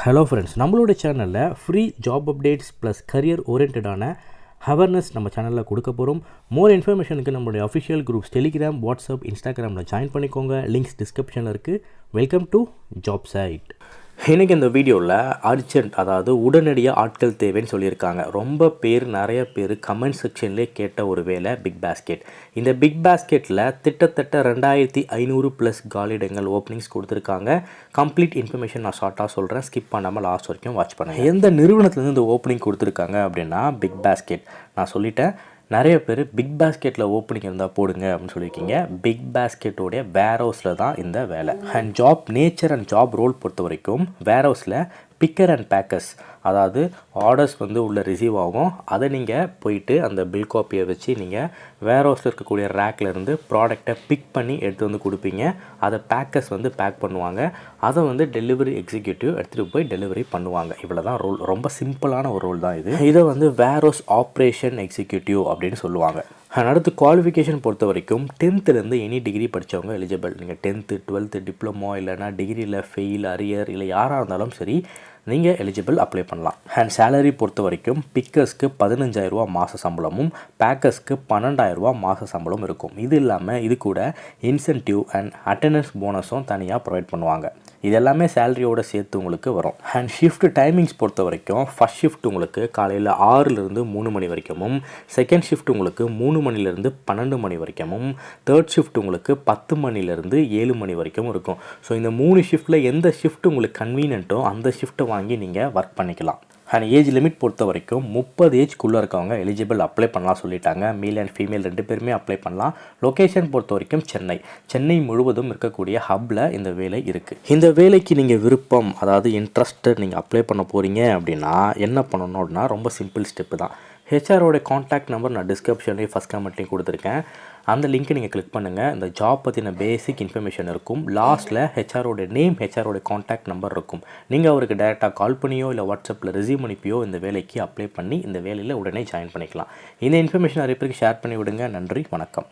Hello friends, நம்மளோட சேனலில் free job updates plus career ஓரியன்டான அவேர்னஸ் நம்ம சேனலில் கொடுக்க போகிறோம். மோர் இன்ஃபர்மேஷனுக்கு நம்மளுடைய அஃபிஷியல் குரூப்ஸ் டெலிகிராம், வாட்ஸ்அப், இன்ஸ்டாகிராமில் ஜாயின் பண்ணிக்கோங்க. லிங்க்ஸ் டிஸ்கிரிப்ஷனில் இருக்குது. Welcome to job site. இன்றைக்கி இந்த வீடியோவில் அர்ஜென்ட், அதாவது உடனடியாக ஆட்கள் தேவைன்னு சொல்லியிருக்காங்க. நிறைய பேர் கமெண்ட் செக்ஷன்லேயே கேட்ட ஒரு வேலை பிக் பாஸ்கெட். இந்த பிக் பாஸ்கெட்டில் கிட்டத்தட்ட 2500 ப்ளஸ் காலியிடங்கள் ஓப்பனிங்ஸ் கொடுத்துருக்காங்க. கம்ப்ளீட் இன்ஃபர்மேஷன் நான் ஷார்ட்டாக சொல்கிறேன், ஸ்கிப் பண்ணாமல் லாஸ்ட் வரைக்கும் வாட்ச் பண்ணுங்கள். எந்த நிறுவனத்துலேருந்து இந்த ஓப்பனிங் கொடுத்துருக்காங்க அப்படின்னா பிக் பாஸ்கெட். நான் சொல்லிட்டேன், நிறைய பேர் பிக் பாஸ்கெட்டில் ஓப்பனிங் இருந்தால் போடுங்க அப்படின்னு சொல்லியிருக்கீங்க. பிக் பாஸ்கெட்டோடைய வேர் ஹவுஸில் தான் இந்த வேலை. And job nature and job role பொறுத்த வரைக்கும் வேர் ஹவுஸில் பிக்கர் அண்ட் பேக்கர்ஸ், அதாவது ஆர்டர்ஸ் உள்ளே ரிசீவ் ஆகும். அதை நீங்கள் போயிட்டு அந்த பில் காப்பியை வச்சு நீங்கள் வேர் ஹவுஸில் இருக்கக்கூடிய ரேக்கில் இருந்து ப்ராடக்டை பிக் பண்ணி எடுத்து கொடுப்பீங்க. அதை பேக்கர்ஸ் பேக் பண்ணுவாங்க. அதை டெலிவரி எக்ஸிக்யூட்டிவ் எடுத்துகிட்டு போய் டெலிவரி பண்ணுவாங்க. இவ்வளோ தான் ரோல். ரொம்ப சிம்பிளான ஒரு ரோல் தான் இது. இதை வேர் ஹவுஸ் ஆப்ரேஷன் எக்ஸிக்யூட்டிவ் அப்படின்னு சொல்லுவாங்க. அடுத்து குவாலிஃபிகேஷன் பொறுத்த வரைக்கும் 10th எனி டிகிரி படித்தவங்க எலிஜிபிள். நீங்கள் 10th 12th டிப்ளமோ இல்லைனா டிகிரியில் ஃபெயில், அரியர் இல்லை யாராக இருந்தாலும் சரி, நீங்கள் எலிஜிபிள் அப்ளை பண்ணலாம். அண்ட் சேலரி பொறுத்த வரைக்கும் பிக்கர்ஸ்க்கு 15,000 மாத சம்பளமும் பேக்கர்ஸ்க்கு 12,000 மாத சம்பளம் இருக்கும். இது இல்லாமல் இது கூட இன்சென்டிவ் அண்ட் அட்டெண்டன்ஸ் போனஸும் தனியாக ப்ரொவைட் பண்ணுவாங்க. இது எல்லாமே சேலரியோடு சேர்த்து உங்களுக்கு வரும். அண்ட் ஷிஃப்ட் டைமிங்ஸ் பொறுத்த வரைக்கும் ஃபஸ்ட் ஷிஃப்ட் உங்களுக்கு காலையில் 6லேருந்து 3 மணி வரைக்கும், செகண்ட் ஷிஃப்ட் உங்களுக்கு 3 மணிலேருந்து 12 மணி வரைக்கும், தேர்ட் ஷிஃப்ட் உங்களுக்கு 10 மணிலேருந்து 7 மணி வரைக்கும் இருக்கும். ஸோ இந்த 3 ஷிஃப்ட்டில் எந்த ஷிஃப்ட் உங்களுக்கு கன்வீனியன்ட்டோ அந்த ஷிஃப்ட்டை வாங்கி நீங்கள் ஒர்க் பண்ணிக்கலாம். அண்ட் ஏஜ் லிமிட் பொறுத்த வரைக்கும் 30 ஏஜ்க்குள்ளே இருக்கவங்க எலிஜிபிள் அப்ளை பண்ணலாம் சொல்லிட்டாங்க. மேல் அண்ட் ஃபீமேல் 2 பேருமே அப்ளை பண்ணலாம். லொக்கேஷன் பொறுத்த வரைக்கும் சென்னை முழுவதும் இருக்கக்கூடிய ஹப்பில் இந்த வேலை இருக்குது. இந்த வேலைக்கு நீங்கள் விருப்பம், அதாவது இன்ட்ரெஸ்டட், நீங்கள் அப்ளை பண்ண போகிறீங்க அப்படின்னா என்ன பண்ணணும் அப்படின்னா ரொம்ப சிம்பிள் ஸ்டெப்பு தான். ஹெச்ஆரோட காண்டாக்ட் நம்பர் நான் டிஸ்கிரிப்ஷன்லேயும் ஃபஸ்ட் கமெண்ட்லேயும் கொடுத்துருக்கேன். அந்த லிங்க்கை நீங்கள் கிளிக் பண்ணுங்கள். இந்த ஜாப் பற்றின பேசிக் இன்ஃபர்மேஷன் இருக்கும். லாஸ்ட்டில் ஹெச்ஆரோட நேம், ஹெச்ஆரோட காண்டாக்ட் நம்பர் இருக்கும். நீங்கள் அவருக்கு டைரெக்டாக கால் பண்ணியோ இல்லை வாட்ஸ்அப்பில் ரெஸ்யூம் அனுப்பியோ இந்த வேலைக்கு அப்ளை பண்ணி இந்த வேலையில் உடனே ஜாயின் பண்ணிக்கலாம். இந்த இன்ஃபர்மேஷன் நிறைய பேருக்கு ஷேர் பண்ணி விடுங்க. நன்றி, வணக்கம்.